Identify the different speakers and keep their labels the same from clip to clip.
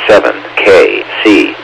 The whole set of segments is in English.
Speaker 1: WW7KC.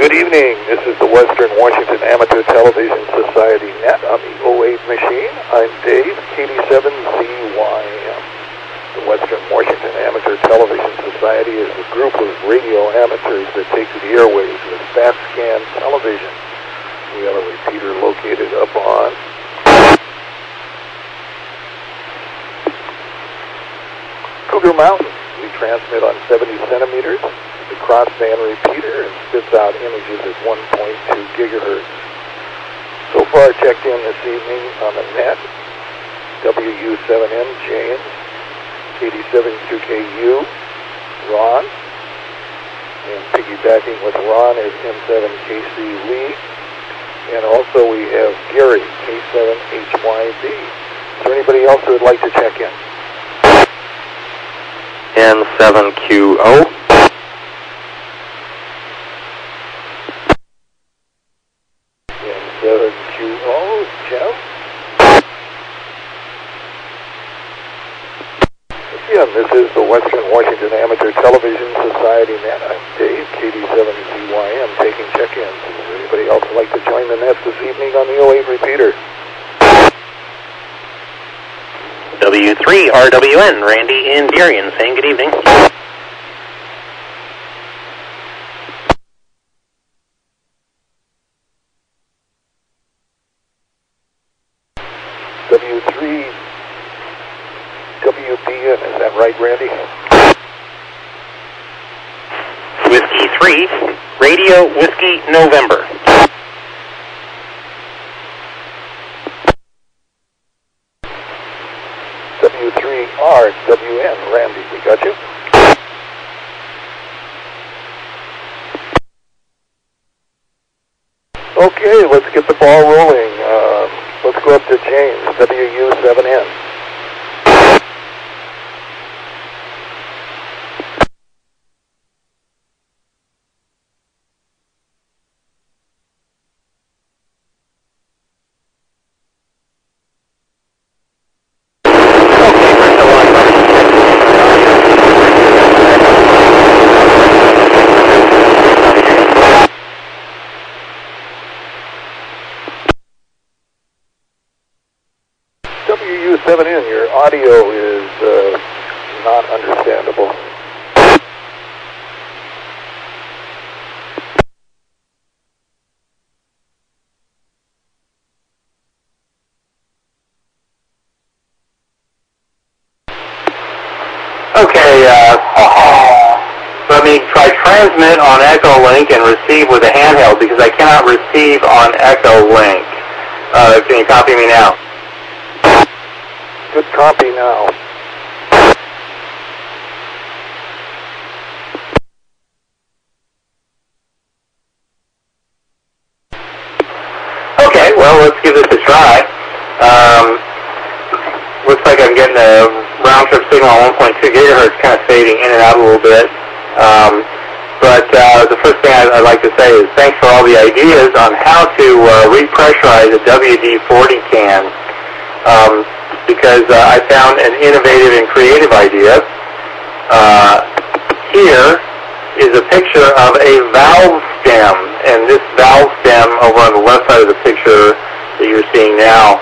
Speaker 2: Good evening. This is the Western Washington Amateur Television Society Net on the 08 machine. I'm Dave, KD7ZYM. The Western Washington Amateur Television Society is a group of radio amateurs that take to the airwaves with fast-scan television. We have a repeater located up on Cougar Mountain. We transmit on 70 centimeters. The crossband repeater and spits out images at 1.2 gigahertz. So far checked in this evening on the net, WW7M James, KD72KU, Ron, and piggybacking with Ron is M7KC Lee, and also we have Gary, K7HYB. Is there anybody else who would like to check in?
Speaker 1: N7QO.
Speaker 2: N7QO, Jeff. Again, this is the Western Washington Amateur Television Society Net. I'm Dave, KD7ZYM, taking check-ins. Is there anybody else who'd like to join the net this evening on the 08 repeater?
Speaker 3: W3RWN, Randy in Darien, saying good evening.
Speaker 2: W3WBN, is that right, Randy?
Speaker 3: Whiskey 3, Radio Whiskey November.
Speaker 2: W3RWN, Randy, we got you. Okay, let's get the ball rolling. Let's go up to James, WU7N. WU7N, your audio is not understandable.
Speaker 4: Okay, let me try transmit on Echo Link and receive with a handheld because I cannot receive on Echo Link. Can you copy me now?
Speaker 2: Good copy now.
Speaker 4: Okay, well, let's give this a try. Looks like I'm getting a round-trip signal on 1.2 gigahertz, kind of fading in and out a little bit. But the first thing I'd like to say is thanks for all the ideas on how to repressurize a WD-40 can, because I found an innovative and creative idea. Here is a picture of a valve stem, and this valve stem over on the left side of the picture that you're seeing now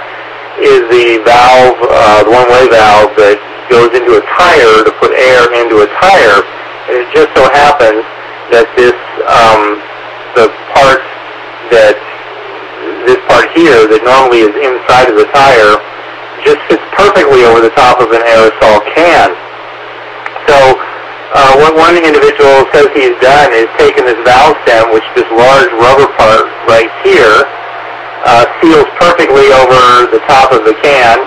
Speaker 4: is the valve, the one-way valve that goes into a tire to put air into a tire. And it just so happens that this part here that normally is inside of the tire just fits perfectly over the top of an aerosol can. So what one individual says he's done is taken this valve stem, which this large rubber part right here seals perfectly over the top of the can,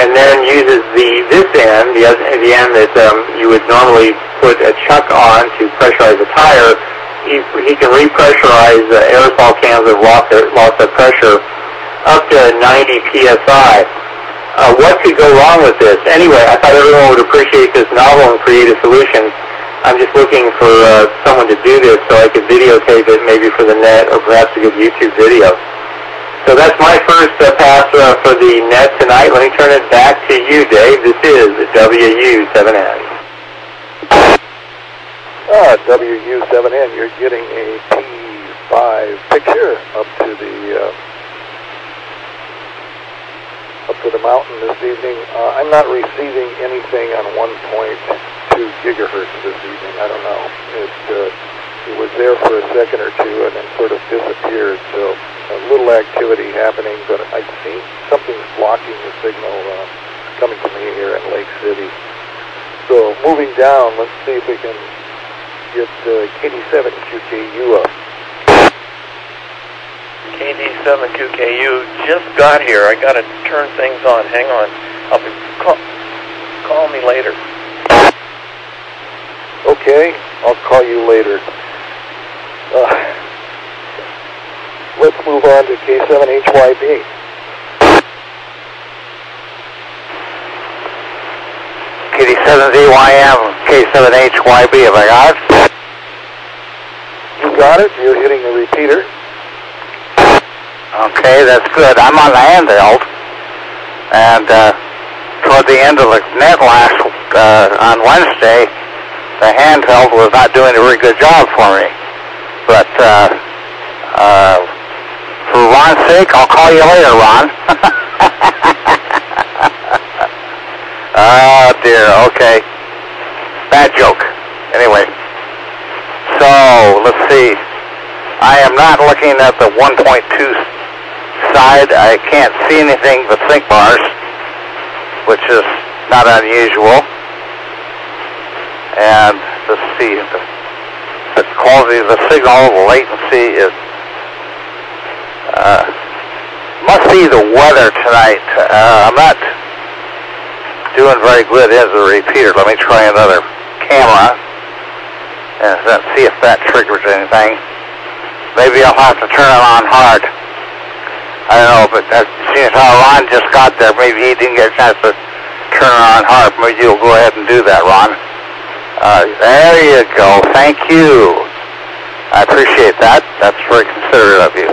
Speaker 4: and then uses this end, the end that you would normally put a chuck on to pressurize a tire. He can repressurize aerosol cans that have lost their pressure up to 90 psi. What could go wrong with this? Anyway, I thought everyone would appreciate this novel and creative solution. I'm just looking for someone to do this so I could videotape it maybe for the net or perhaps a good YouTube video. So that's my first pass for the net tonight. Let me turn it back to you, Dave. This is WU7N.
Speaker 2: WU7N, you're getting a P5 picture up to the mountain this evening. I'm not receiving anything on 1.2 gigahertz this evening. I don't know. It was there for a second or two and then sort of disappeared. So a little activity happening, but I see something's blocking the signal coming to me here in Lake City. So moving down, let's see if we can get KD7QKU up.
Speaker 5: KD7QKU just got here. I got to turn things on. Hang on. Call me later.
Speaker 2: Okay, I'll call you later. Let's move on to K7HYB.
Speaker 3: KD7ZYM, K7HYB, have I got it?
Speaker 2: You got it. You're hitting the repeater.
Speaker 3: Okay, that's good. I'm on the handheld, and toward the end of the net on Wednesday, the handheld was not doing a very good job for me. But for Ron's sake, I'll call you later, Ron. Oh, dear, okay. Bad joke. Anyway, so, let's see. I am not looking at the 1.2 side. I can't see anything but sync bars, which is not unusual. And let's see, the quality of the signal, the latency is, must be the weather tonight. I'm not doing very good as a repeater. Let me try another camera and see if that triggers anything. Maybe I'll have to turn it on hard. I don't know, but seeing as how Ron just got there, maybe he didn't get a chance to turn it on hard. Maybe you'll go ahead and do that, Ron. There you go. Thank you. I appreciate that. That's very considerate of you.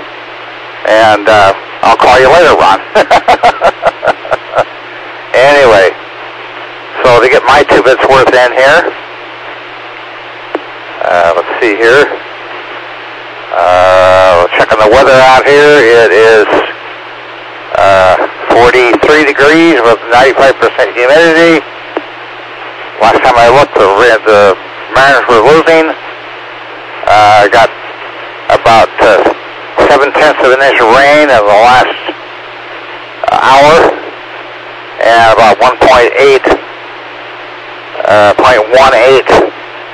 Speaker 3: And I'll call you later, Ron. Anyway, so to get my 2 bits worth in here, let's see here. Checking the weather out here. It is 43 degrees with 95% humidity. Last time I looked, the Mariners were losing. I got about 7/10 of an inch of rain in the last hour, and about 1.18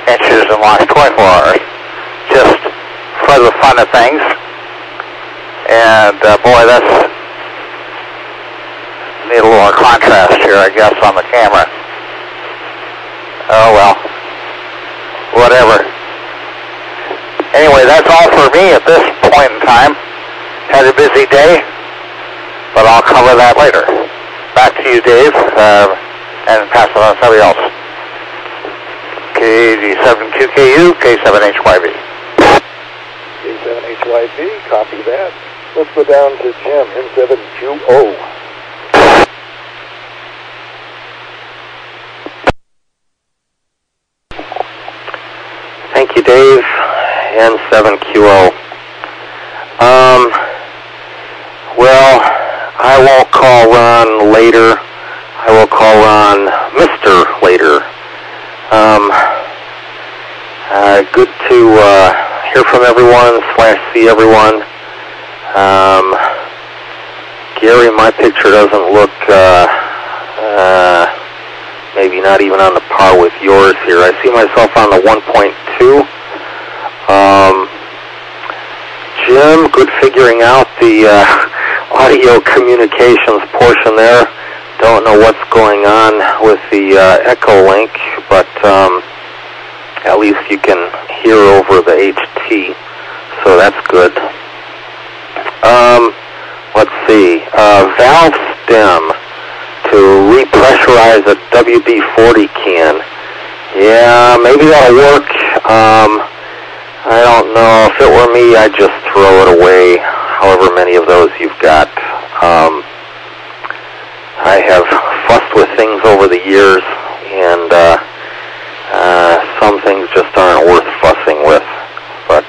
Speaker 3: inches in the last 24 hours. Just for the fun of things. And boy, that's need a little more contrast here, I guess, on the camera. Oh well, whatever. Anyway, that's all for me at this point in time. Had a busy day, but I'll cover that later. Back to you, Dave, and pass it on to somebody else. KG7QKU, K7HYB.
Speaker 2: K7HYB, copy that. Let's go down to Jim, N7QO.
Speaker 1: Thank you, Dave. N7QO. Well, I won't call Ron later. I will call Ron Mr. Later. Good to hear from everyone / see everyone. Gary, my picture doesn't look maybe not even on the par with yours here. I see myself on the 1.2. Jim, good figuring out the audio communications portion there. Don't know what's going on with the echo link, but at least you can hear over the HT, so that's good. Let's see, valve stem to repressurize a WD-40 can. Yeah, maybe that'll work. I don't know. If it were me, I'd just throw it away, however many of those you've got. I have fussed with things over the years, and some things just aren't worth fussing with. But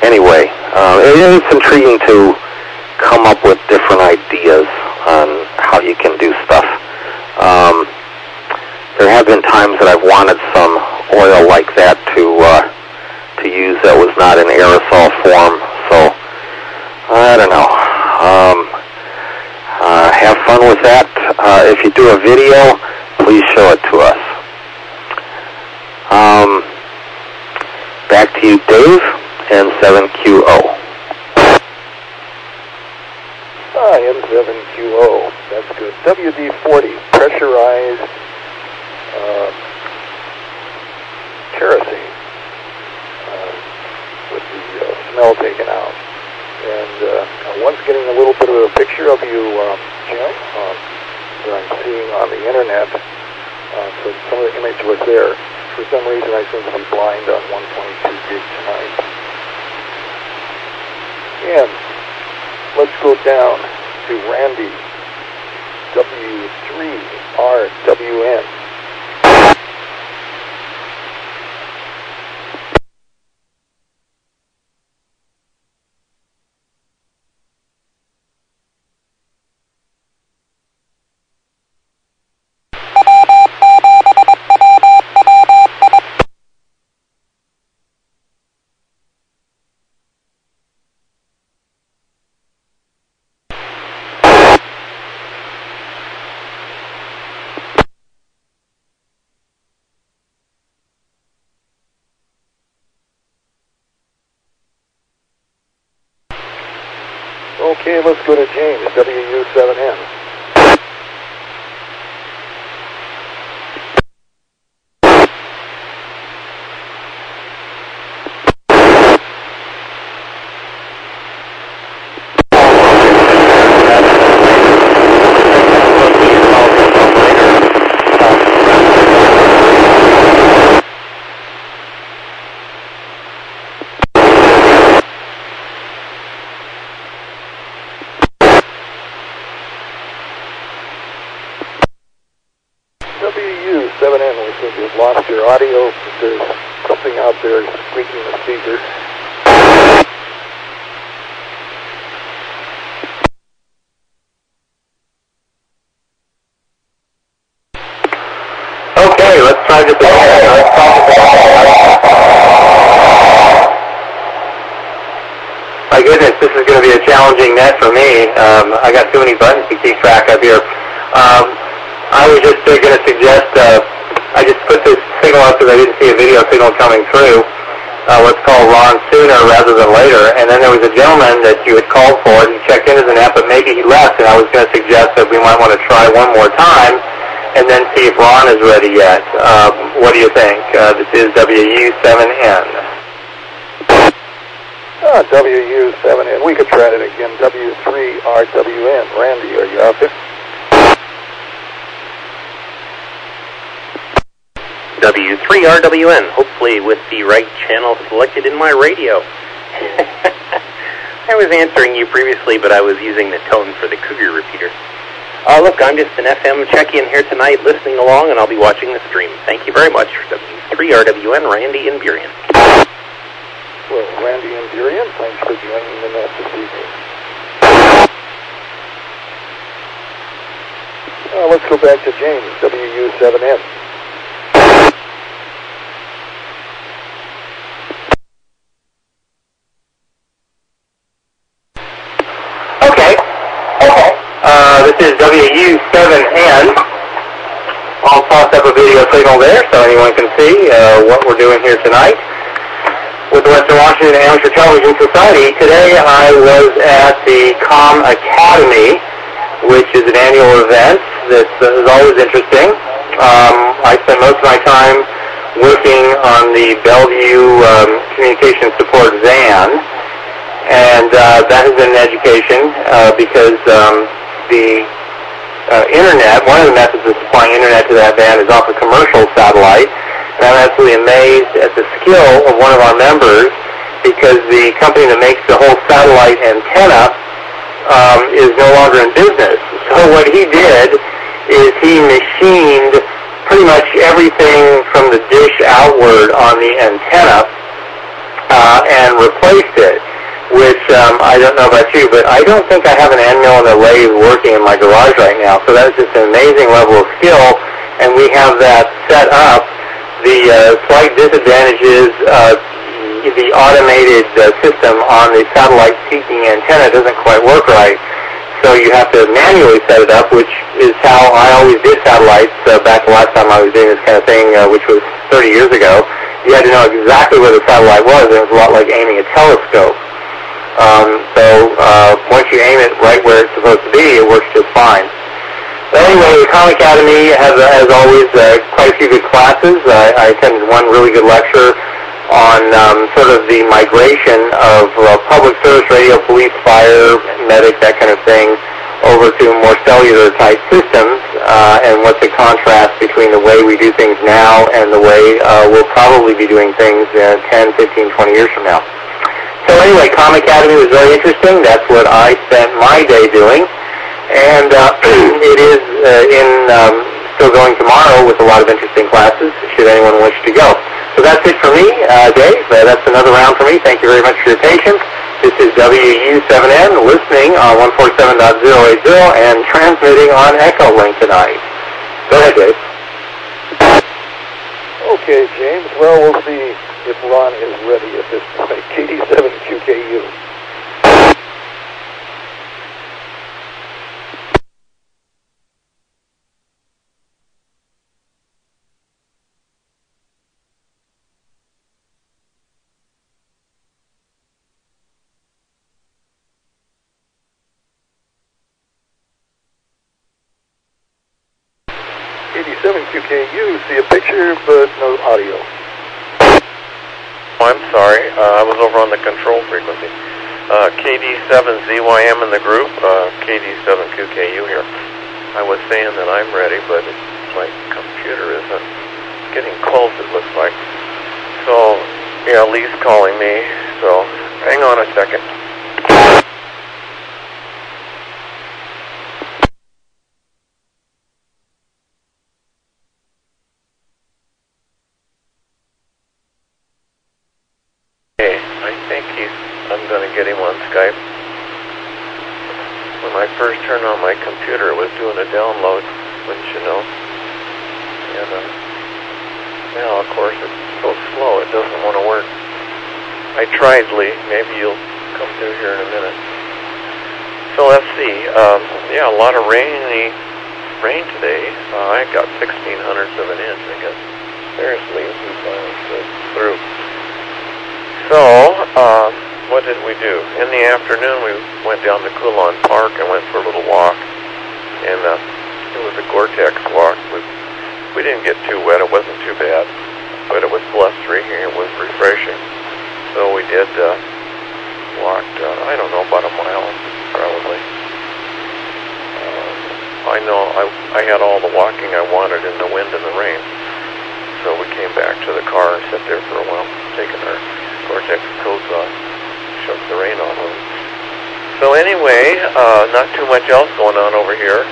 Speaker 1: anyway, it's intriguing to come up with different ideas on how you can do stuff. There have been times that I've wanted some oil like that to use that was not in aerosol form, so I don't know. Have fun with that. If you do a video, please show it to us. Back to you, Dave, N7QO.
Speaker 2: N7QO, that's good. WD-40, pressurized kerosene with the smell taken out. And once getting a little bit of a picture of you, Jim, that I'm seeing on the internet, so some of the image was there. For some reason, I seem to be blind on 1.2 gig tonight. And let's go down to Randy, W3RWN. Okay, let's go to James, WU7N. WU7N, we seem to have lost your audio. There's something out there squeaking the speaker.
Speaker 4: Okay, let's try this again. My goodness, this is going to be a challenging net for me. I got too many buttons to keep track of here. I was just going to suggest, I just put this signal up because I didn't see a video signal coming through. Let's call Ron sooner rather than later. And then there was a gentleman that you had called for. He checked in as an app, but maybe he left. And I was going to suggest that we might want to try one more time and then see if Ron is ready yet. What do you think? This is WU7N.
Speaker 2: WU7N. We could try it again. W3RWN. Randy, are you out there?
Speaker 6: W3RWN, hopefully with the right channel selected in my radio. I was answering you previously, but I was using the tone for the Cougar repeater. Look, I'm just an FM check-in here tonight, listening along, and I'll be watching the stream. Thank you very much, W3RWN, Randy in Burien.
Speaker 2: Well, Randy and Burien, thanks for joining the net this evening. Let's go back to James, WU7N.
Speaker 4: This is WU7N. I'll toss up a video signal there so anyone can see what we're doing here tonight with the Western Washington Amateur Television Society. Today I was at the Com Academy, which is an annual event that is always interesting. I spend most of my time working on the Bellevue Communication Support van, and that has been an education because the internet, one of the methods of supplying internet to that van is off a commercial satellite. And I'm absolutely amazed at the skill of one of our members, because the company that makes the whole satellite antenna is no longer in business. So what he did is he machined pretty much everything from the dish outward on the antenna and replaced it. Which I don't know about you, but I don't think I have an end mill and a lathe working in my garage right now. So that's just an amazing level of skill, and we have that set up. The slight disadvantage is the automated system on the satellite seeking antenna doesn't quite work right. So you have to manually set it up, which is how I always did satellites back the last time I was doing this kind of thing, which was 30 years ago. You had to know exactly where the satellite was, and it was a lot like aiming a telescope. Once you aim it right where it's supposed to be, it works just fine. But anyway, the Com Academy has, as always, quite a few good classes. I attended one really good lecture on sort of the migration of public service radio, police, fire, medic, that kind of thing, over to more cellular type systems, and what's the contrast between the way we do things now and the way we'll probably be doing things 10, 15, 20 years from now. So anyway, Com Academy was very interesting. That's what I spent my day doing. And it is still going tomorrow with a lot of interesting classes, should anyone wish to go. So that's it for me, Dave. That's another round for me. Thank you very much for your patience. This is WU7N, listening on 147.080 and transmitting on Echo Link tonight. Go ahead, Dave.
Speaker 2: Okay, James. Well, we'll see if Ron is ready at this point. KD7QKU. KD7QKU, see a picture but no audio.
Speaker 5: I'm sorry, I was over on the control frequency. KD7ZYM in the group, KD7QKU here. I was saying that I'm ready, but my computer isn't getting close, it looks like. So, yeah, Lee's calling me, so hang on a second. I'm going to get him on Skype. When I first turned on my computer, it was doing a download, wouldn't you know? And now, of course, it's so slow, it doesn't want to work. I tried, Lee. Maybe you'll come through here in a minute. So let's see. Yeah, a lot of rain today. I got 0.16 of an inch, I guess. There's Lee, who finally stood through. So, what did we do? In the afternoon, we went down to Coulon Park and went for a little walk. And it was a Gore-Tex walk. We didn't get too wet. It wasn't too bad. But it was blustery and it was refreshing. So we did walked, I don't know, about a mile, probably. I know I had all the walking I wanted in the wind and the rain. So we anyway, not too much else going on over here.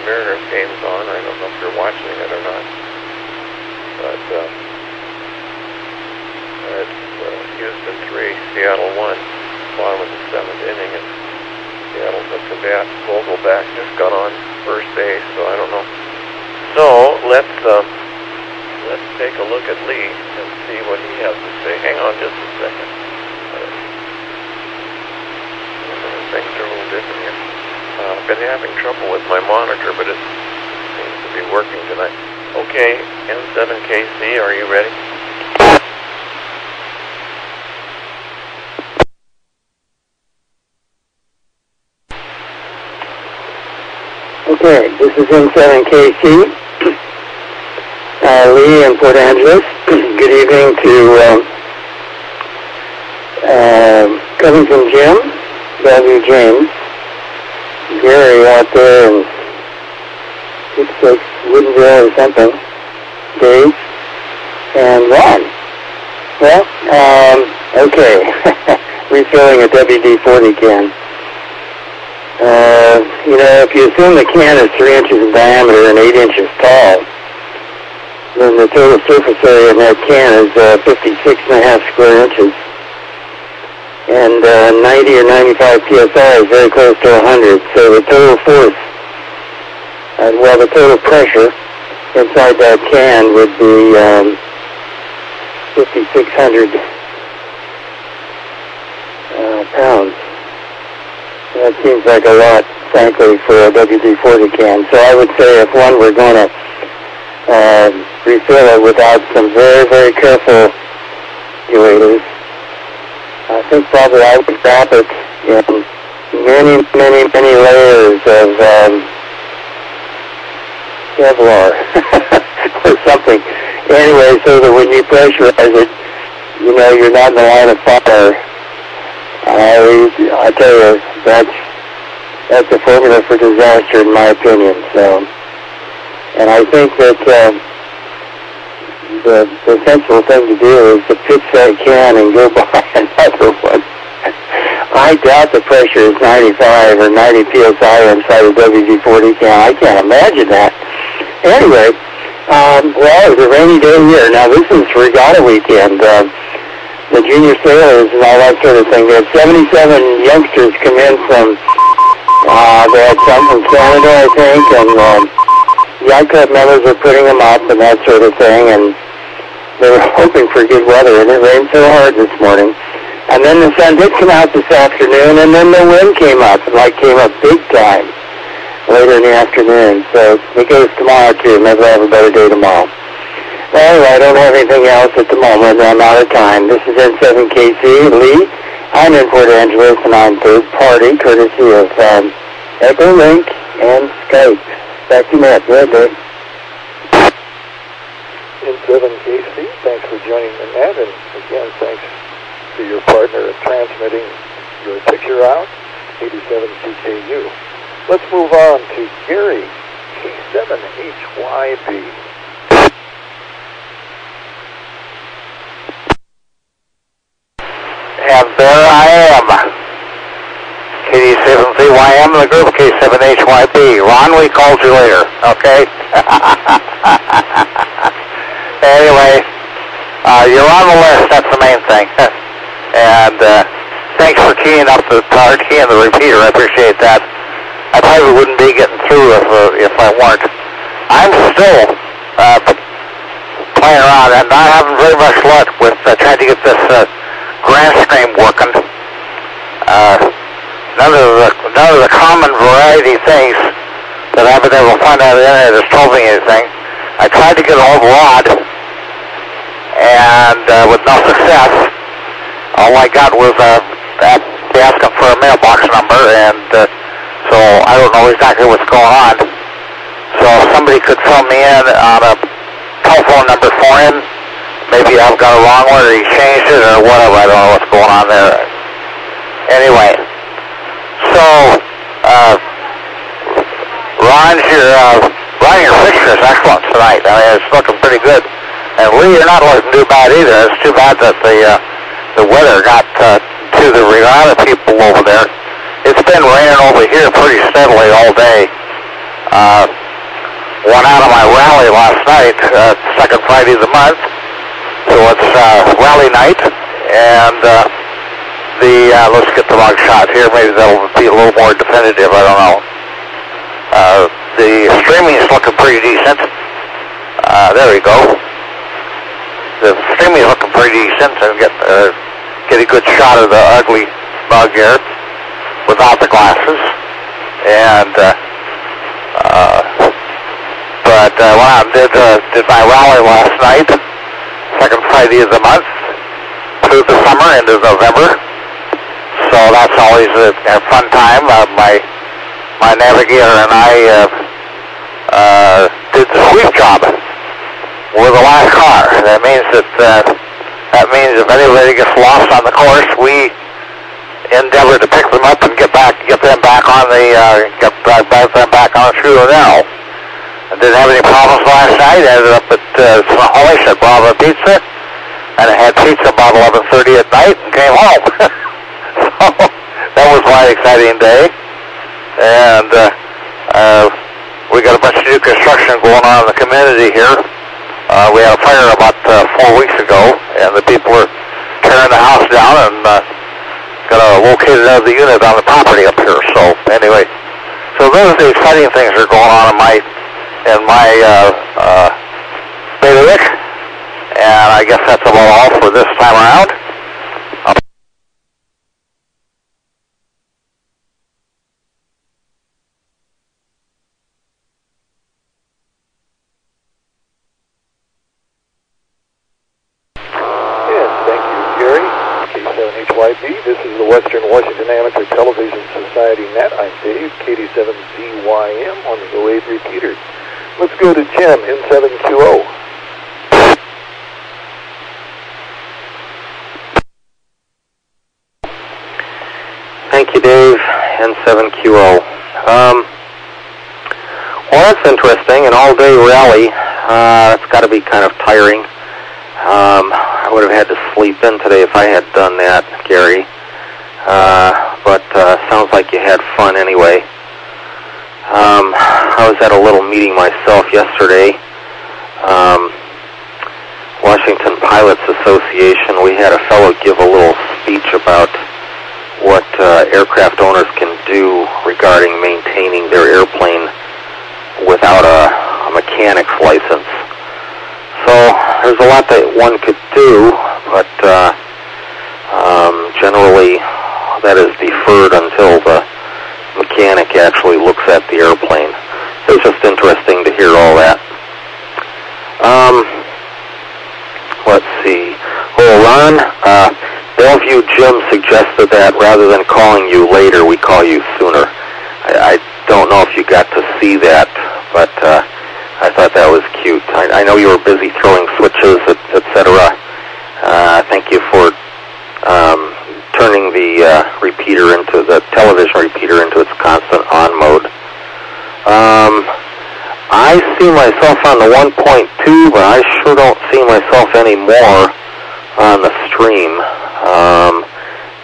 Speaker 5: Mariners game's on. I don't know if you're watching it or not. But it's Houston 3, Seattle 1, bottom of the 7th inning, and Seattle's up to bat. Vogelback just got on first base, so I don't know. So let's take a look at Lee and see what he has to say. Hang on just a second. Things are a little different here. I've been having trouble with my monitor, but it seems to be working tonight. Okay, N7KC, are you ready?
Speaker 7: Okay, this is N7KC, Lee in Port Angeles. Good evening to Covington Jim, W. James, Gary out there in 66 Woodinville or something, Dave, and Ron. Well, okay, refilling a WD-40 can. You know, if you assume the can is 3 inches in diameter and 8 inches tall, then the total surface area in that can is 56.5 square inches. And 90 or 95 psi is very close to 100. So the total force, the total pressure inside that can would be 5,600 pounds. That seems like a lot, frankly, for a WD-40 can. So I would say if one were going to refill it without some very, very careful actuators, I think probably I would wrap it in many, many, many layers of Kevlar or something. Anyway, so that when you pressurize it, you know you're not in the line of fire. I tell you, that's a formula for disaster, in my opinion. So, and I think that the sensible thing to do is to pitch that can and go buy another one. I doubt the pressure is 95 or 90 psi inside a WD-40 can. I can't imagine that. Anyway, well, it was a rainy day here. Now, this is regatta weekend. The junior sailors and all that sort of thing. They had 77 youngsters come in from, they had some from Canada, I think, and yacht club members were putting them up and that sort of thing, and they were hoping for good weather, and it rained so hard this morning. And then the sun did come out this afternoon, and then the wind came up, and came up big time later in the afternoon. So it goes tomorrow, too. Maybe I'll have a better day tomorrow. Well, anyway, I don't have anything else at the moment. I'm out of time. This is N7KC, Lee. I'm in Port Angeles, and I'm third party, courtesy of Echo Link and Skype. Back to Matt. Go ahead, Dave.
Speaker 2: N7KC, thanks for joining the net, and again, thanks to your partner in transmitting your picture out, 87CKU. Let's move on to Gary, K7HYB.
Speaker 3: And there I am. KD7CYM in the group, K7HYB. Ron, we called you later, okay? Anyway, you're on the list, that's the main thing. And thanks for keying up the repeater, I appreciate that. I probably wouldn't be getting through if I weren't. I'm still playing around and not having very much luck with trying to get this grand stream working. None of the common variety things that I've been able to find out on the internet has told me anything. I tried to get a hold of Rod, and with no success. All I got was asking for a mailbox number, and so I don't know exactly what's going on. So if somebody could fill me in on a telephone number for him, maybe I've got a wrong one, or he changed it, or whatever. I don't know what's going on there. Anyway, so Ron, your picture is excellent tonight. I mean, it's looking pretty good. And Lee, you're not looking too bad either. It's too bad that the weather got to the regatta people over there. It's It's been raining over here pretty steadily all day. Went out on my rally last night, second Friday of the month. So it's rally night, and let's get the mug shot here. Maybe that'll be a little more definitive. I don't know. The streaming is looking pretty decent. There we go. The streaming is looking pretty decent, and get a good shot of the ugly mug here without the glasses. And but when I did my rally last night, second Friday of the month, through the summer into November. So that's always a fun time. My navigator and I did the sweep job with the last car. That means if anybody gets lost on the course, we endeavor to pick them up and get them back on through the narrow. I didn't have any problems last night. I ended up at Snohomish at Bravo Pizza, and I had pizza about 11:30 at night and came home. So that was my exciting day. And we got a bunch of new construction going on in the community here. We had a fire about 4 weeks ago, and the people are tearing the house down and got to locate another unit on the property up here. So anyway, so those are the exciting things that are going on in my bailiwick, and I guess that's about all for this time around.
Speaker 2: This is the Western Washington Amateur Television Society Net. I'm Dave, KD7ZYM on the 08 repeater. Let's go to Jim, N7QO.
Speaker 1: Thank you, Dave, N7QO. Well, that's interesting, an all-day rally. It's got to be kind of tiring. I would have had to sleep in today if I had done that, Gary. But sounds like you had fun anyway. I was at a little meeting myself yesterday. Washington Pilots Association. We had a fellow give a little speech about what aircraft owners can do regarding maintaining their airplane without a mechanic's license. So there's a lot that one could do, but generally that is deferred until the mechanic actually looks at the airplane. It was just interesting to hear all that. Let's see. Oh, Ron, Bellevue Jim suggested that rather than calling you later, we call you sooner. I don't know if you got to see that, but I thought that was cute. I know you were busy throwing switches, etc. Thank you for turning the repeater into the television repeater into its constant on mode. I see myself on the 1.2, but I sure don't see myself anymore on the stream.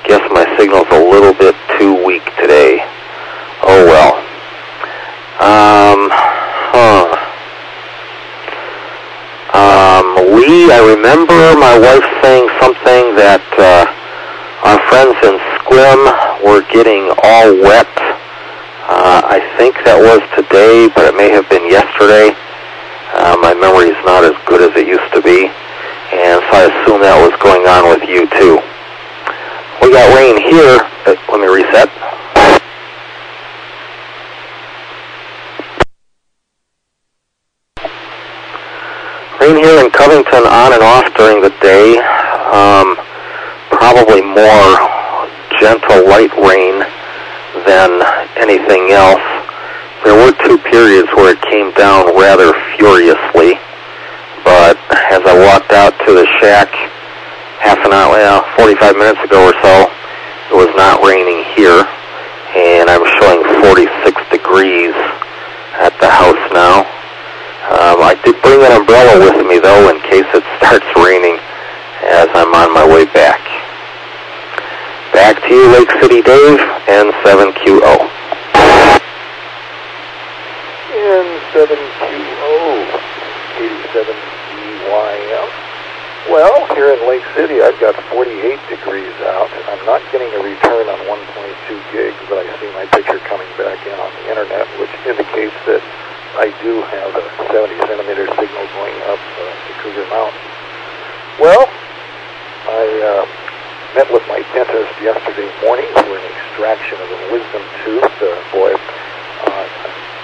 Speaker 1: Guess my signal's a little bit too weak today. Oh well. Lee, I remember my wife saying something that our friends in Squim were getting all wet. I think that was today, but it may have been yesterday. My memory is not as good as it used to be, and so I assume that was going on with you too. We got rain here. Let me reset. Rain here in Covington on and off during the day. Probably more gentle light rain than anything else. There were 2 periods where it came down rather furiously, but as I walked out to the shack half an hour, 45 minutes ago or so, it was not raining here, and I'm showing 46 degrees at the house now. I did bring an umbrella with me, though, in case it starts raining as I'm on my way back. Back to to you, Lake City Dave, N7QO.
Speaker 2: N7QO, 87DYM. Well, here in Lake City, I've got 48 degrees out. I'm not getting a return on 1.2 gigs, but I see my picture coming back in on the internet, which indicates that I do have a 70-centimeter signal going up to Cougar Mountain. Well, I met with my dentist yesterday morning for an extraction of a wisdom tooth. Boy,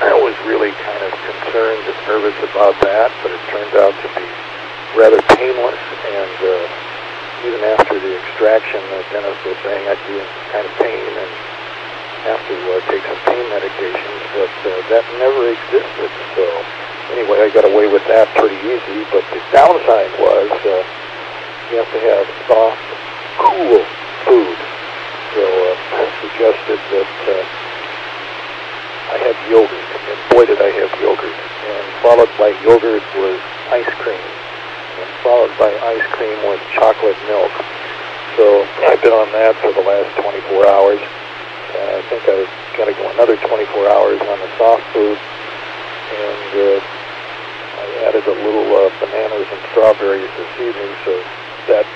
Speaker 2: I was really kind of concerned and nervous about that, but it turned out to be rather painless, and even after the extraction, the dentist was saying I'd be in kind of pain and have to take some pain medications, but that never existed. So anyway, I got away with that pretty easy, but the downside was you have to have soft, cool food. So I suggested that I have yogurt, and boy did I have yogurt. And followed by yogurt was ice cream, and followed by ice cream with chocolate milk. So I've been on that for the last 24 hours. I think I've got to go another 24 hours on the soft food. And I added a little bananas and strawberries this evening, so that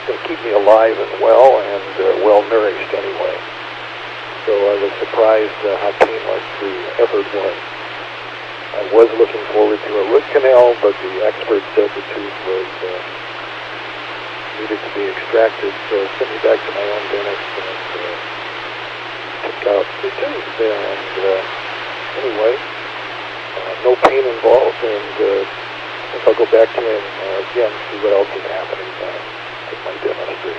Speaker 2: going to keep me alive and well, and well-nourished anyway. So I was surprised how painless the effort was. I was looking forward to a root canal, but the expert said the tooth was needed to be extracted, so sent me back to my own dentist and took out the tooth. And anyway, no pain involved, and I think I'll go back to him again, see what else is happening with my dentistry.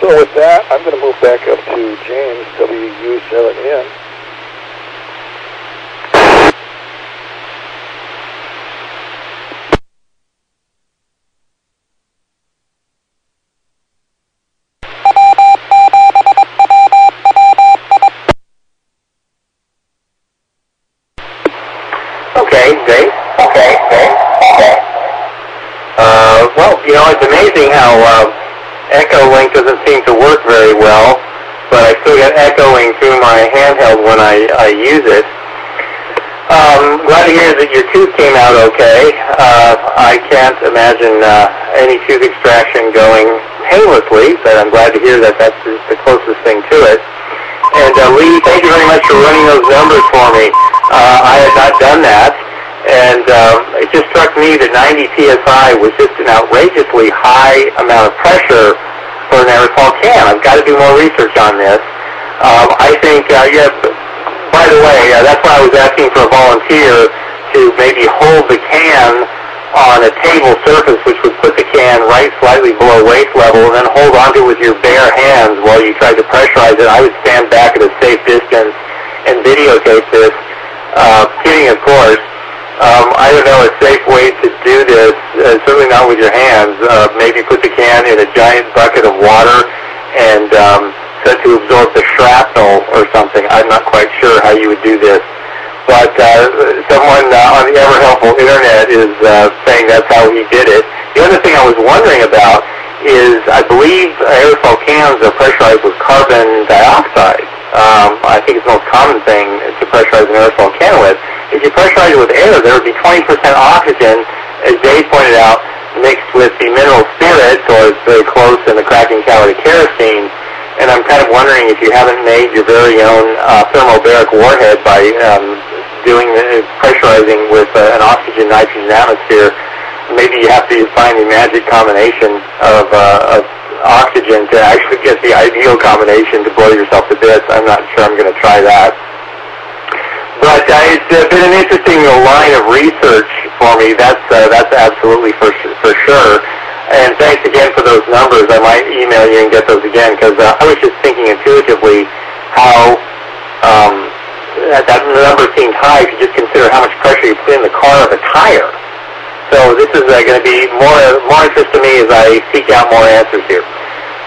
Speaker 2: So with that, I'm going to move back up to James, WU7N.
Speaker 4: Okay, Dave. Well, you know, it's amazing how Echo Link doesn't seem to work very well, but I still get echoing through my handheld when I use it. Glad to hear that your tooth came out okay. I can't imagine any tooth extraction going painlessly, but I'm glad to hear that that's the closest thing to it. And Lee, thank you very much for running those numbers for me. I had not done that, and it just struck me that 90 psi was just an outrageously high amount of pressure for an aerosol can. I've got to do more research on this. I think, yes, by the way, that's why I was asking for a volunteer to maybe hold the can on a table surface, which would put the can right slightly below waist level, and then hold onto it with your bare hands while you tried to pressurize it. I would stand back at a safe distance and videotape this. Kidding, of course. I don't know a safe way to do this, certainly not with your hands. Maybe put the can in a giant bucket of water and set to absorb the shrapnel or something. I'm not quite sure how you would do this. But someone on the ever-helpful internet is saying that's how he did it. The other thing I was wondering about is I believe aerosol cans are pressurized with carbon dioxide. I think it's the most common thing to pressurize an aerosol can with. If you pressurize it with air, there would be 20% oxygen, as Dave pointed out, mixed with the mineral spirit, so it's very close in the cracking calorie kerosene. And I'm kind of wondering if you haven't made your very own thermobaric warhead by pressurizing with an oxygen-nitrogen atmosphere. Maybe you have to find the magic combination of oxygen to actually get the ideal combination to blow yourself to bits. I'm not sure I'm going to try that. But it's been an interesting line of research for me. That's absolutely for sure. And thanks again for those numbers. I might email you and get those again, because I was just thinking intuitively how that number seemed high if you just consider how much pressure you put in the car of a tire. So this is going to be more interest to me as I seek out more answers here.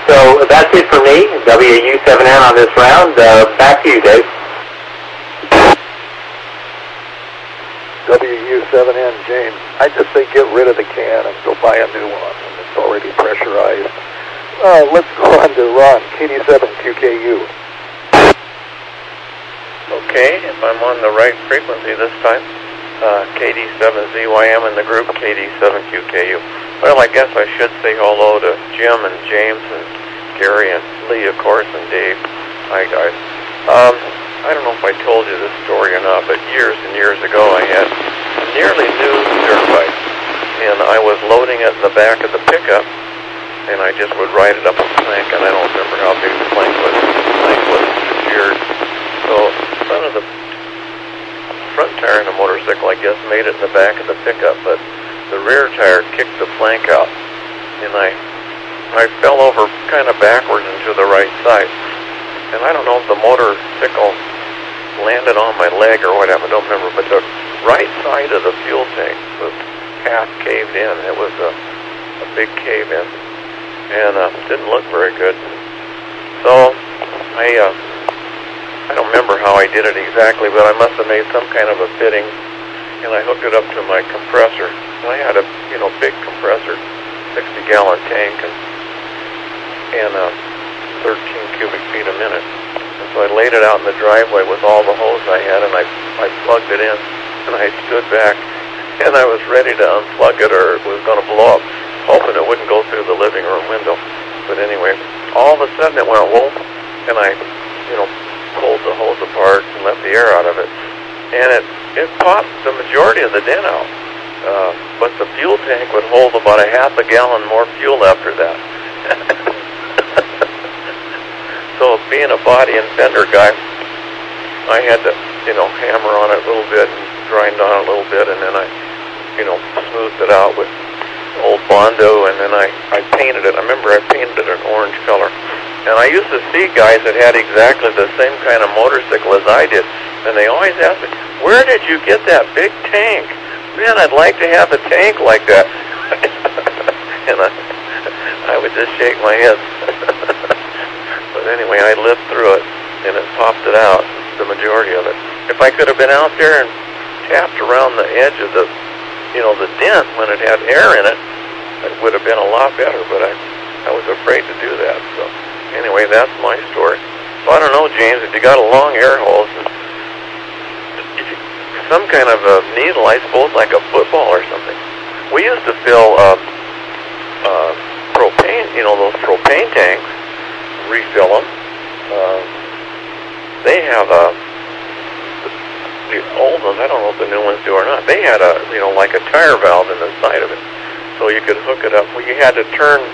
Speaker 4: So that's it for me, WU7N on this round. Back to you, Dave.
Speaker 2: WU7N, James. I just say get rid of the can and go buy a new one. It's already pressurized. Let's go on to Ron, KD7QKU.
Speaker 5: Okay, if I'm on the right frequency this time, KD7ZYM in the group, KD7QKU. Well, I guess I should say hello to Jim and James and Gary and Lee, of course, and Dave. Hi, guys. I don't know if I told you this story or not, but years and years ago I had a nearly new dirt bike, and I was loading it in the back of the pickup, and I just would ride it up a plank, and I don't remember how big the plank was. The plank was secured. So the front tire in the motorcycle, I guess, made it in the back of the pickup, but the rear tire kicked the plank out, and I fell over kind of backwards into the right side. And I don't know if the motorcycle landed on my leg or what happened, I don't remember, but the right side of the fuel tank was half caved in. It was a big cave in, and didn't look very good. So I don't remember how I did it exactly, but I must have made some kind of a fitting, and I hooked it up to my compressor. And I had a big compressor, 60-gallon tank, and 13 cubic feet a minute. And so I laid it out in the driveway with all the hose I had, and I plugged it in, and I stood back, and I was ready to unplug it or it was going to blow up, hoping it wouldn't go through the living room window. But anyway, all of a sudden it went whoop, and I, pulled the hose apart and let the air out of it. And it popped the majority of the dent out. But the fuel tank would hold about a half a gallon more fuel after that. So being a body and fender guy, I had to, hammer on it a little bit and grind on it a little bit, and then I, smoothed it out with old Bondo, and then I painted it. I remember I painted it an orange color. And I used to see guys that had exactly the same kind of motorcycle as I did, and they always asked me, where did you get that big tank? Man, I'd like to have a tank like that. And I would just shake my head. But anyway, I lived through it, and it popped it out, the majority of it. If I could have been out there and tapped around the edge of the dent when it had air in it, it would have been a lot better, but I was afraid to do that. So anyway, that's my story. So I don't know, James, if you got a long air hose, some kind of a needle, I suppose, like a football or something. We used to fill propane, those propane tanks, refill them. They have the old ones, I don't know if the new ones do or not, they had like a tire valve in the side of it. So you could hook it up. Well, you had to turn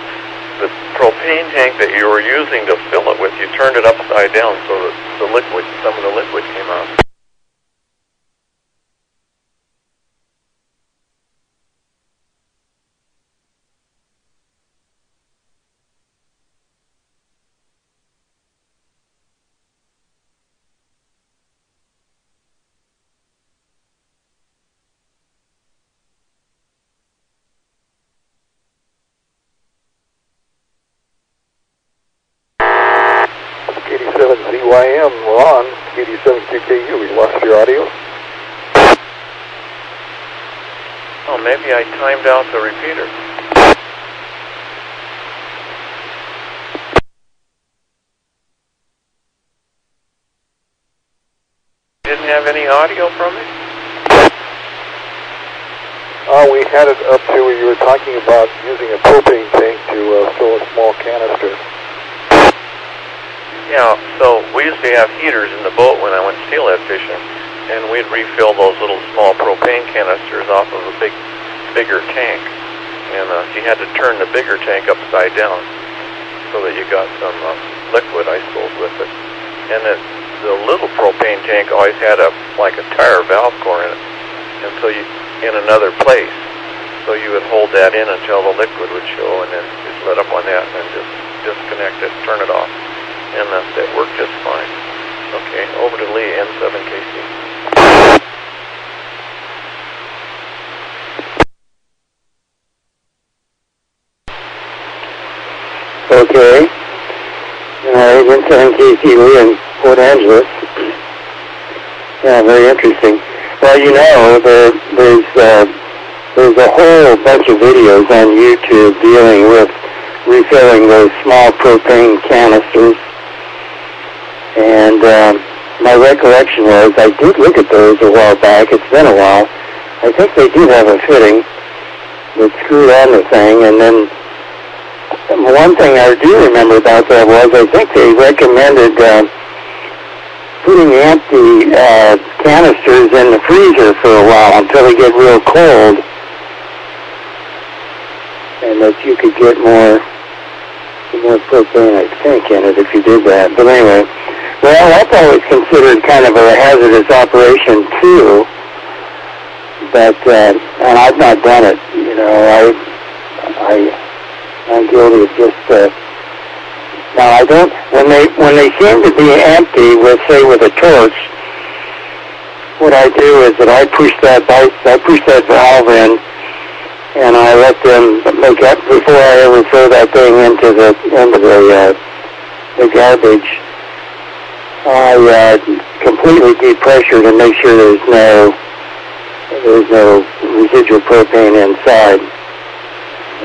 Speaker 5: the propane tank that you were using to fill it with, you turned it upside down so that some of the liquid came out.
Speaker 2: KD7ZYM, Ron, KD7QKU. We lost your audio.
Speaker 5: Oh, maybe I timed out the repeater. Didn't have any audio from it?
Speaker 2: We had it up to where you were talking about using a propane tank to fill a small canister.
Speaker 5: Yeah, so we used to have heaters in the boat when I went steelhead fishing, and we'd refill those little small propane canisters off of a bigger tank. And you had to turn the bigger tank upside down so that you got some liquid, I suppose, with it. And the little propane tank always had a tire valve core in it, and so in another place. So you would hold that in until the liquid would show, and then just let up on that, and then just disconnect it, turn it off. And that worked just fine. Okay, over to Lee, N7KC.
Speaker 7: Okay. All right, N7KC Lee in Port Angeles. Yeah, very interesting. Well, there's a whole bunch of videos on YouTube dealing with refilling those small propane canisters. And my recollection was I did look at those a while back. It's been a while. I think they do have a fitting that screwed on the thing. And then one thing I do remember about that was I think they recommended putting empty canisters in the freezer for a while until they get real cold, and that you could get more propane, I think, in it if you did that. But anyway, well, that's always considered kind of a hazardous operation too. But and I've not done it. You know, I'm guilty of just. Now I don't. When they seem to be empty, with a torch, what I do is that I push that valve in, and I let them make up before I ever throw that thing into the garbage. I completely depressure to make sure there's no residual propane inside.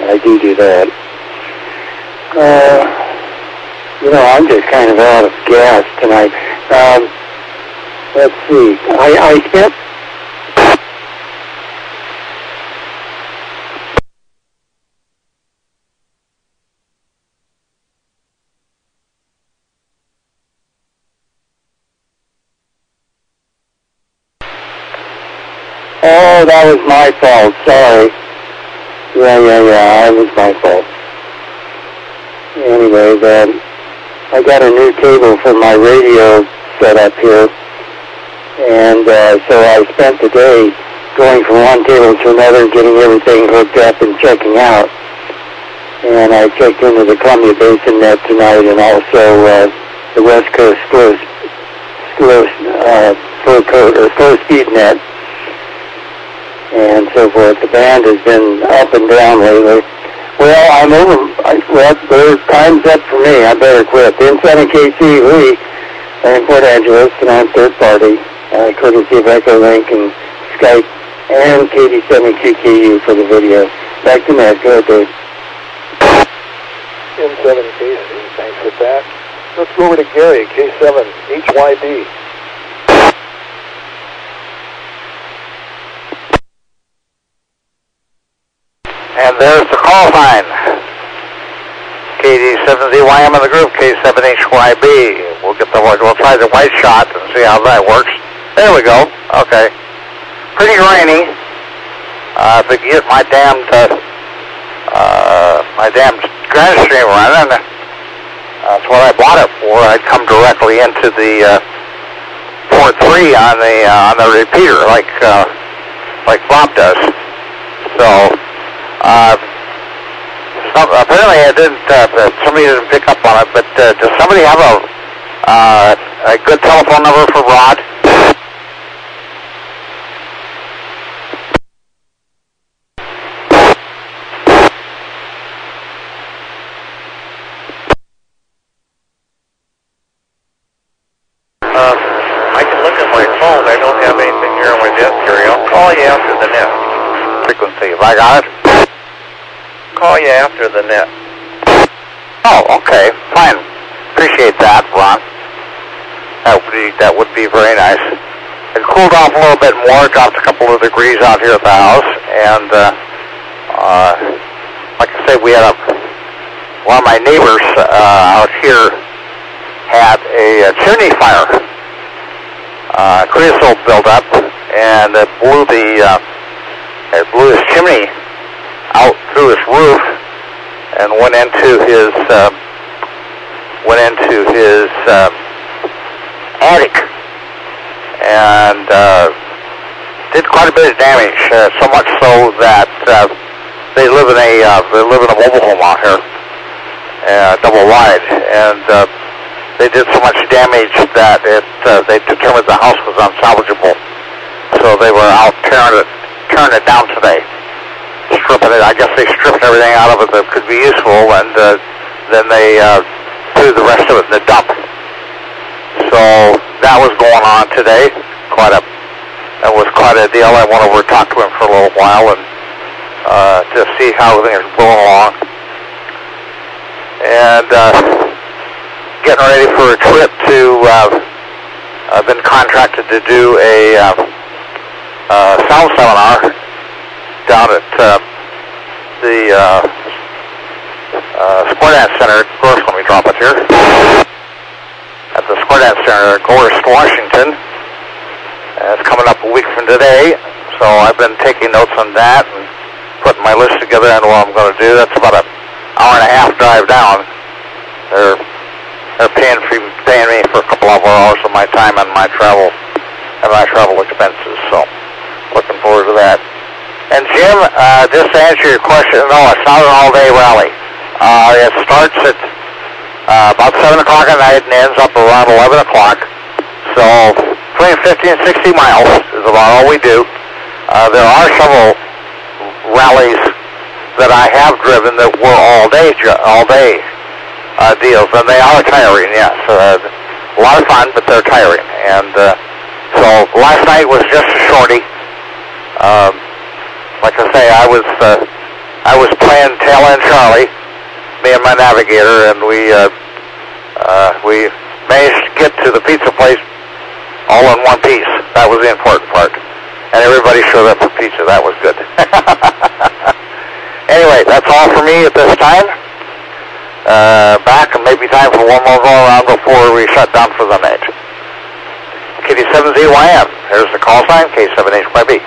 Speaker 7: I do that. You know, I'm just kind of out of gas tonight. Let's see. I spent. Oh, that was my fault. Sorry. Yeah. That was my fault. Anyway, I got a new table for my radio set up here, and so I spent the day going from one table to another, getting everything hooked up and checking out. And I checked into the Columbia Basin net tonight, and also the West Coast slow speed net, and so forth. The band has been up and down lately. Well, I'm over. There's time's up for me. I better quit. In San KC Lee, in Port Angeles, and I'm third party, courtesy of Echo Link and Skype and KD7QKU for the video. Back to Ned. Go ahead, Dave.
Speaker 2: M7KC, thanks for that. Let's go over to Gary, K7HYB.
Speaker 3: And there's the call sign. KD7ZYM in the group, K7HYB. We'll try the white shot and see how that works. There we go. Okay. Pretty rainy. If we can get my damn Grand Stream running, that's what I bought it for. I'd come directly into the port 3 on the repeater, like Bob does. So. Apparently I didn't, somebody didn't pick up on it, but does somebody have a good telephone number for Rod?
Speaker 5: I can look at my phone. I don't have anything here on my desk, Gary. I'll call you after the net.
Speaker 3: Frequency, have I got it?
Speaker 5: Call you after the net.
Speaker 3: Oh, okay, fine. Appreciate that, Ron. That would be very nice. It cooled off a little bit more, dropped a couple of degrees out here at the house, and like I say, we had one of my neighbors out here had a chimney fire. Creosote built up, and it blew his chimney out through his roof and went into his attic, and did quite a bit of damage. So much so that they live in a mobile home out here, double wide, and they did so much damage that they determined the house was unsalvageable. So they were out tearing it down today. Stripping it. I guess they stripped everything out of it that could be useful, and then they threw the rest of it in the dump. So that was going on today. That was quite a deal. I went over and talked to him for a little while and to see how everything is going along. and getting ready for a trip to, I've been contracted to do a sound seminar down at the Square Dance Center. Of course, let me drop it here. At the Square Dance Center in Gorst, Washington. It's coming up a week from today, so I've been taking notes on that and putting my list together and what I'm going to do. That's about an hour and a half drive down. They're paying me for a couple of hours of my time and my travel expenses. So looking forward to that. And Jim, just to answer your question, no, it's not an all-day rally. It starts at about 7 o'clock at night and ends up around 11 o'clock. So between 50 and 60 miles is about all we do. There are several rallies that I have driven that were all-day deals, and they are tiring, yes. A lot of fun, but they're tiring. And so last night was just a shorty. Like I say, I was playing Tail End Charlie, me and my navigator, and we managed to get to the pizza place all in one piece. That was the important part. And everybody showed up for pizza. That was good. Anyway, that's all for me at this time. Back, and maybe time for one more go around before we shut down for the night. KD7ZYM. Here's the call sign, K7HYB.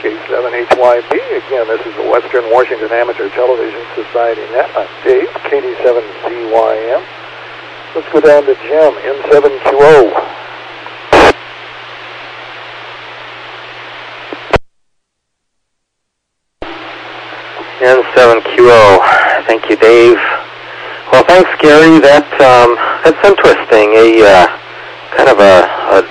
Speaker 2: K7HYB. Again, this is the Western Washington Amateur Television Society Net. I'm Dave, KD7ZYM. Let's go down to Jim, N7QO.
Speaker 1: N7QO. Thank you, Dave. Well, thanks, Gary. That's interesting. Kind of a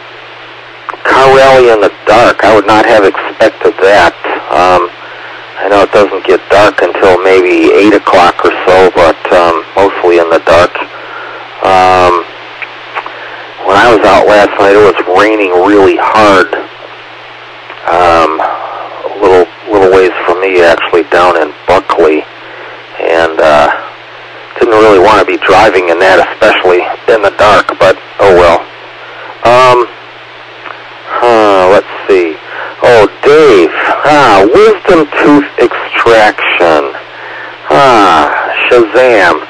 Speaker 1: car rally in the dark. I would not have expected that. I know it doesn't get dark until maybe 8 o'clock or so, but mostly in the dark. When I was out last night, it was raining really hard. A little ways from me, actually, down in Buckley, and didn't really want to be driving in that, especially in the dark. But oh well. Let's see. Oh, Dave. Wisdom tooth extraction. Shazam.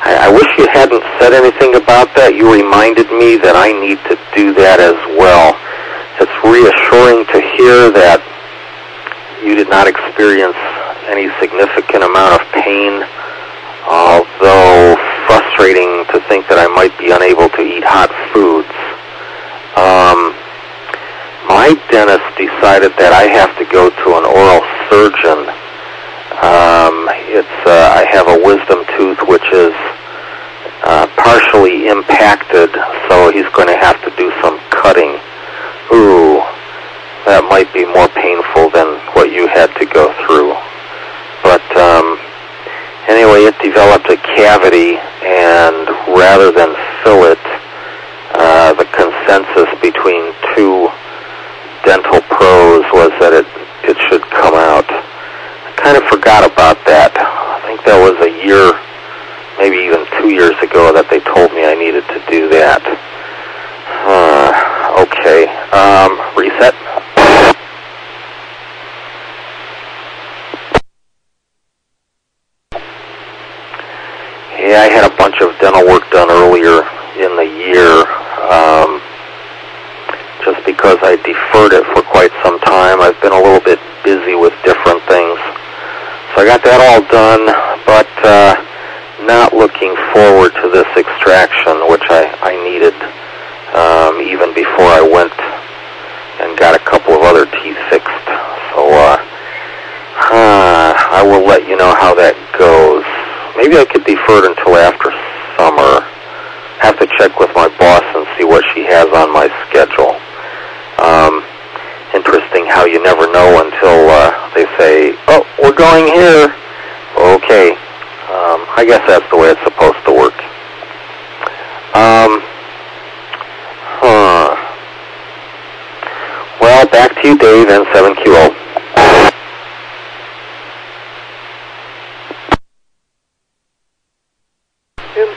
Speaker 1: I wish you hadn't said anything about that. You reminded me that I need to do that as well. It's reassuring to hear that you did not experience any significant amount of pain, although frustrating to think that I might be unable to eat hot foods. My dentist decided that I have to go to an oral surgeon. I have a wisdom tooth which is partially impacted, so he's going to have to do some cutting. Ooh, that might be more painful than what you had to go through. But anyway, it developed a cavity, and rather than fill it, the consensus between two dental pros was that it should come out. I kind of forgot about that. I think that was a year, maybe even 2 years ago, that they told me I needed to do that. Okay. Reset. Yeah, I had a bunch of dental work done earlier in the year, just because I deferred it for quite some time. I've been a little bit busy with different things. So I got that all done, but not looking forward to this extraction, which I needed even before I went and got a couple of other teeth fixed. So I will let you know how that goes. Maybe I could defer it until after summer. Have to check with my boss and see what she has on my schedule. Interesting how you never know until they say, oh, we're going here. Okay. I guess that's the way it's supposed to work. Well, back to you, Dave, N7QO.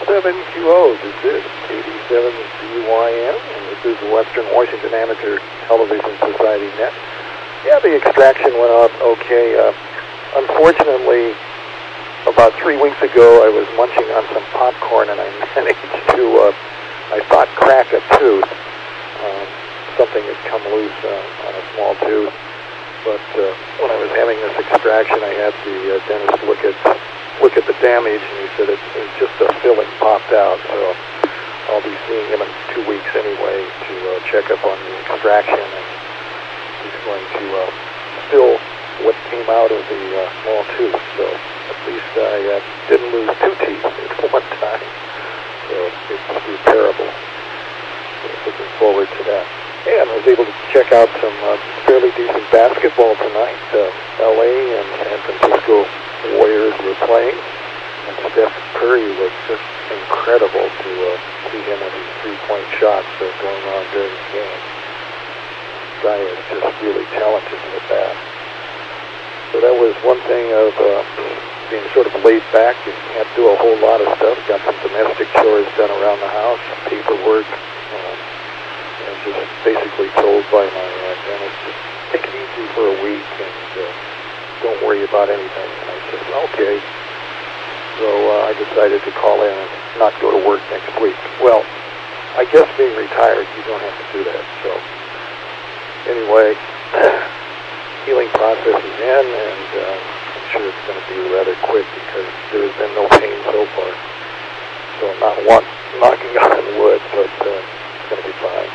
Speaker 2: KD7QO. This is KD7CYM, and this is Western Washington Amateur Television Society Net. Yeah, the extraction went up okay. Unfortunately, about 3 weeks ago, I was munching on some popcorn, and I managed to, I thought, crack a tooth. Something had come loose on a small tooth. But when I was having this extraction, I had the dentist look at the damage, and he said it's just a filling popped out. So I'll be seeing him in 2 weeks anyway to check up on the extraction, and he's going to fill what came out of the small tooth. So at least I didn't lose 2 teeth at one time. So it's repairable. So looking forward to that. And I was able to check out some fairly decent basketball tonight. L.A. and San Francisco Warriors were playing, and Steph Curry was just incredible to see him and his three-point shots going on during the game. The guy is just really talented with that. So that was one thing of being sort of laid back. You can't do a whole lot of stuff. Got some domestic chores done around the house, paperwork, and just basically told by my dentist, just take it easy for a week and don't worry about anything. And I said, okay. So I decided to call in and not go to work next week. Well, I guess being retired, you don't have to do that. So anyway, healing process is in, and I'm sure it's going to be rather quick because there has been no pain so far. So I'm not knocking on wood, but it's going to be fine.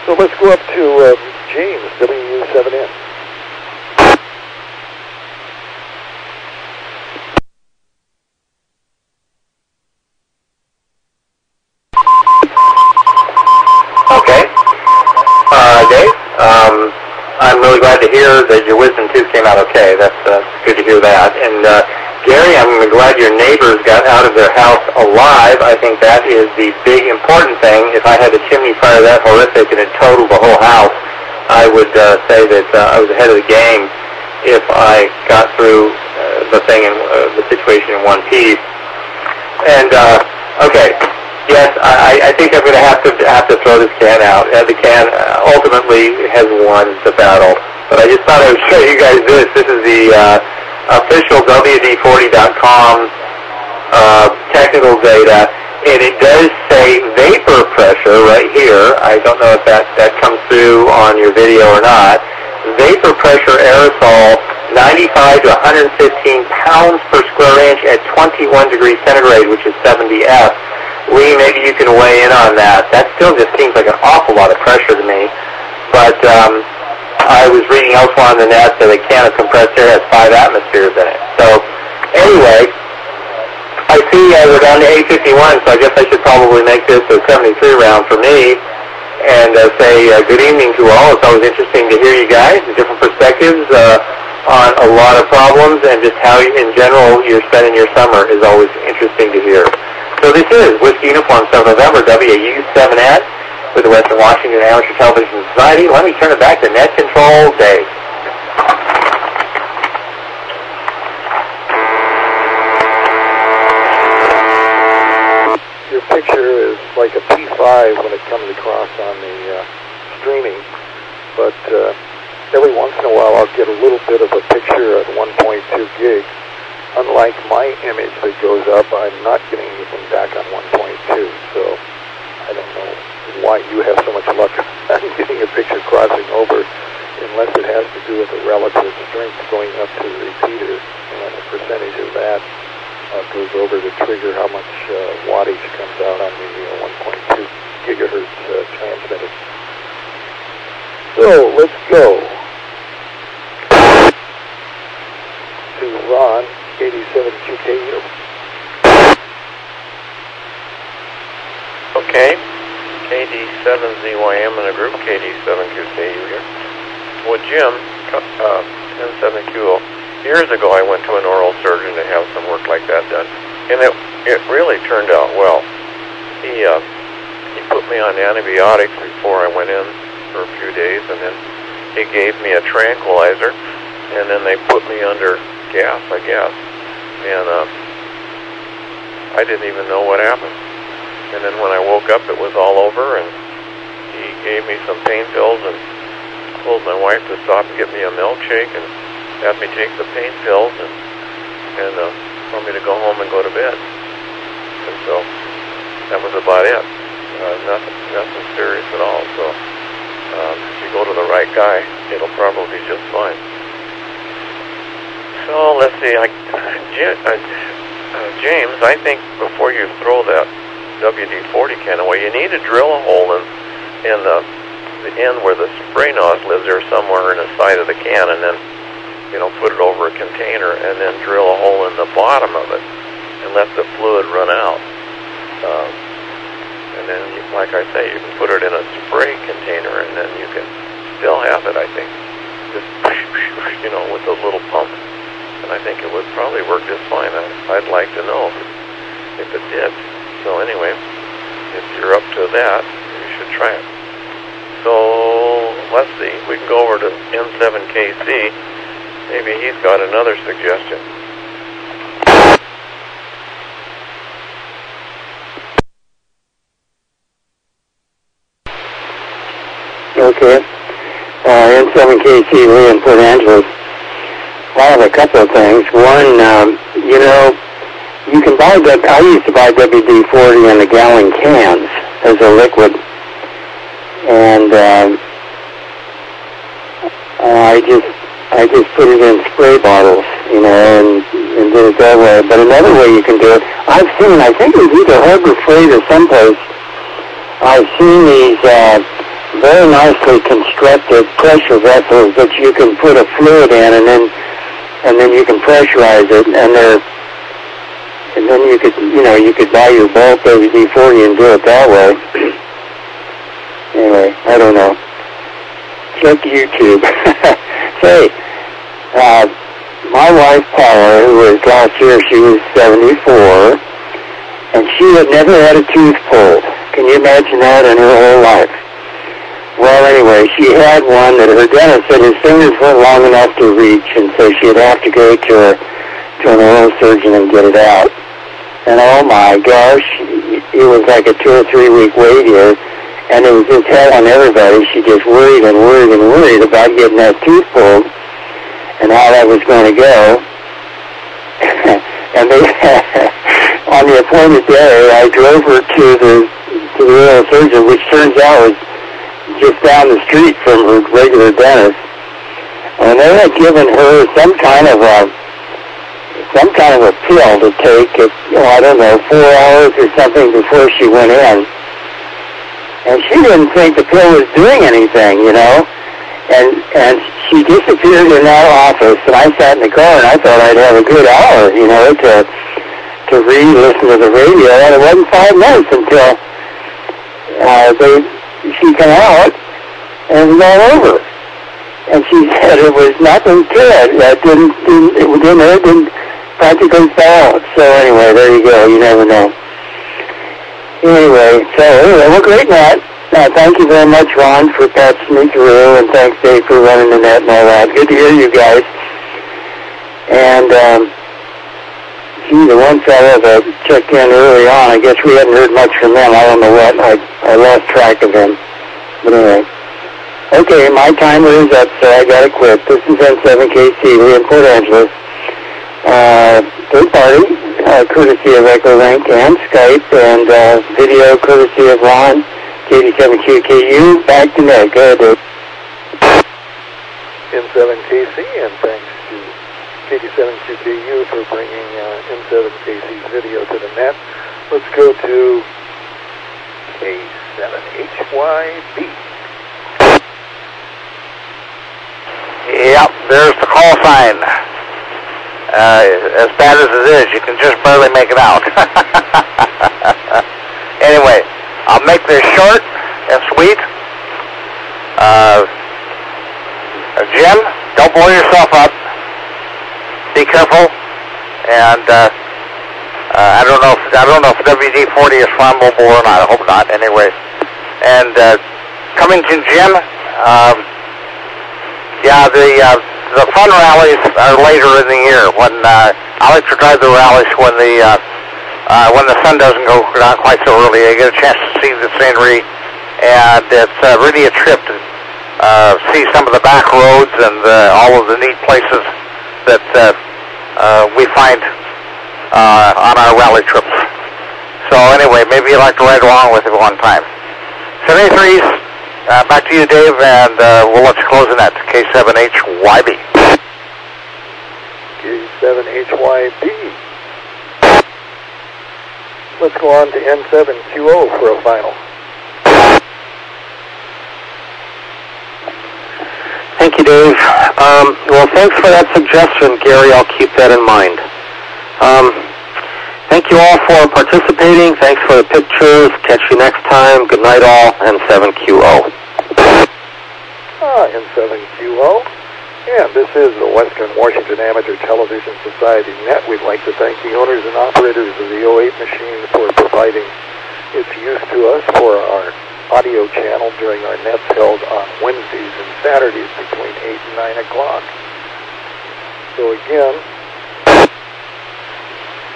Speaker 2: So let's go up to James, W7N.
Speaker 4: Okay. Dave, I'm really glad to hear that your wisdom tooth came out okay. That's good to hear that. And Gary, I'm glad your neighbors got out of their house alive. I think that is the big important thing. If I had a chimney fire that horrific and it totaled the whole house, I would say that I was ahead of the game if I got through the situation in one piece. And okay, yes, I think I'm going to have to throw this can out. The can ultimately has won the battle. But I just thought I would show you guys this. This is the official WD40.com technical data, and it does say vapor pressure right here. I don't know if that comes through on your video or not. Vapor pressure aerosol, 95 to 115 pounds per square inch at 21 degrees centigrade, which is 70 F. Lee, maybe you can weigh in on that. That still just seems like an awful lot of pressure to me. But I was reading elsewhere on the net that a can of compressed air has 5 atmospheres in it. So anyway, I see we're down to 8:51, so I guess I should probably make this a 73 round for me and say good evening to all. It's always interesting to hear you guys, the different perspectives on a lot of problems, and just how, in general, you're spending your summer is always interesting to hear. So this is Whiskey Uniform 7 November, WW7ATS, with the Western Washington Amateur Television Society. Let me turn it back to Net Control, Dave.
Speaker 2: Your picture is like a P5 when it comes across on the streaming, but every once in a while I'll get a little bit of a picture at 1.2 gig. Unlike my image that goes up, I'm not getting anything back on 1.2, so I don't know why you have so much luck on getting a picture crossing over, unless it has to do with the relative strength going up to the repeater, and a percentage of that goes over to trigger how much wattage comes out on the 1.2 gigahertz transmitter. So let's go to Ron, 87QKU.
Speaker 5: Okay, KD7ZYM in a group, KD7QKU here. Well, Jim, 107QO, years ago I went to an oral surgeon to have some work like that done, and it really turned out well. He put me on antibiotics before I went in for a few days, and then he gave me a tranquilizer, and then they put me under gas, I guess, and I didn't even know what happened. And then when I woke up, it was all over, and he gave me some pain pills and told my wife to stop and get me a milkshake and have me take the pain pills and for me to go home and go to bed. And so that was about it. Nothing serious at all. So if you go to the right guy, it'll probably be just fine. So let's see. James, I think before you throw that WD-40 can away, you need to drill a hole in the end where the spray nozzle is there somewhere in the side of the can, and then put it over a container, and then drill a hole in the bottom of it and let the fluid run out. And then, like I say, you can put it in a spray container, and then you can still have it, I think, just with those little pumps. And I think it would probably work just fine. I'd like to know if it did. So anyway, if you're up to that, you should try it. So let's see. We can go over to M7KC. Maybe he's got another suggestion.
Speaker 7: Okay. M7KC, Lee in Port Angeles. I have a couple of things. One, you can buy I used to buy WD-40 in the gallon cans as a liquid, and I just put it in spray bottles, and did it that way. But another way you can do it, I think it was either Harbor Freight or someplace, I've seen these very nicely constructed pressure vessels that you can put a fluid in, and then you can pressurize it, and then you could buy your bulk WD-40 and do it that way. Anyway, I don't know. Check YouTube. Say, my wife Paula, who was last year, she was 74, and she had never had a tooth pulled. Can you imagine that in her whole life? Well, anyway, she had one that her dentist said his fingers weren't long enough to reach, and so she'd have to go to an oral surgeon and get it out. And oh my gosh, it was like a 2 or 3 week wait here, and it was just hell on everybody. She just worried and worried and worried about getting that tooth pulled and how that was going to go. And they, on the appointed day, I drove her to the oral surgeon, which turns out was just down the street from her regular dentist, and they had given her some kind of a pill to take at, 4 hours or something before she went in, and she didn't think the pill was doing anything, and she disappeared in that office, and I sat in the car, and I thought I'd have a good hour, to listen to the radio, and it wasn't 5 minutes until she came out, and it was all over. And she said it was nothing to it. That didn't practically fall. So anyway, there you go. You never know. Anyway, well, great, Matt. Thank you very much, Ron, for patching me through, and thanks, Dave, for running the net and all that. Good to hear you guys. And the one fellow that checked in early on, I guess we hadn't heard much from him. I don't know what. I lost track of him. But anyway. Okay, my timer is up, so I got to quit. This is N7KC, Lee in Port Angeles. Third party, courtesy of EchoLink and Skype, and video courtesy of Ron, KD7QKU. Back to Nick. Go ahead, Dave.
Speaker 2: N7KC, and thanks to KD7QKU for bringing N7KC's video to the net. Let's go to K7HYB.
Speaker 3: Yep, there's the call sign. As bad as it is, you can just barely make it out. Anyway, I'll make this short and sweet. Jim, don't blow yourself up. Be careful. And I don't know if WD-40 is flammable or not. I hope not. Anyway, and coming to Jim. Yeah, the fun rallies are later in the year. When I like to drive the rallies when the when the sun doesn't go down quite so early. You get a chance to see the scenery, and it's really a trip to see some of the back roads and all of the neat places that we find on our rally trips. So anyway, maybe you'd like to ride along with it one time. 73s, back to you, Dave, and we'll let you close in that K7HYB.
Speaker 2: K7HYB. Let's go on to N7QO for a final.
Speaker 1: Thank you, Dave. Well, thanks for that suggestion, Gary. I'll keep that in mind. Thank you all for participating. Thanks for the pictures. Catch you next time. Good night, all. N7QO.
Speaker 2: N7QO. And this is the Western Washington Amateur Television Society Net. We'd like to thank the owners and operators of the 08 machine for providing its use to us for our audio channel during our nets held on Wednesdays and Saturdays between 8 and 9 o'clock. So again,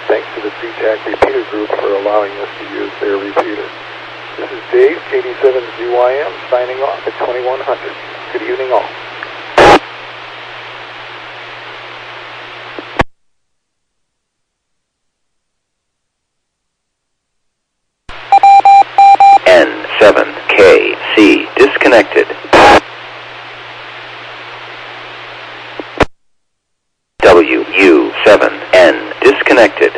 Speaker 2: thanks to the CTAC repeater group for allowing us to use their repeater. This is Dave, KD7ZYM, signing off at 2100. Good evening all.
Speaker 8: N7KC disconnected. WU7N disconnected.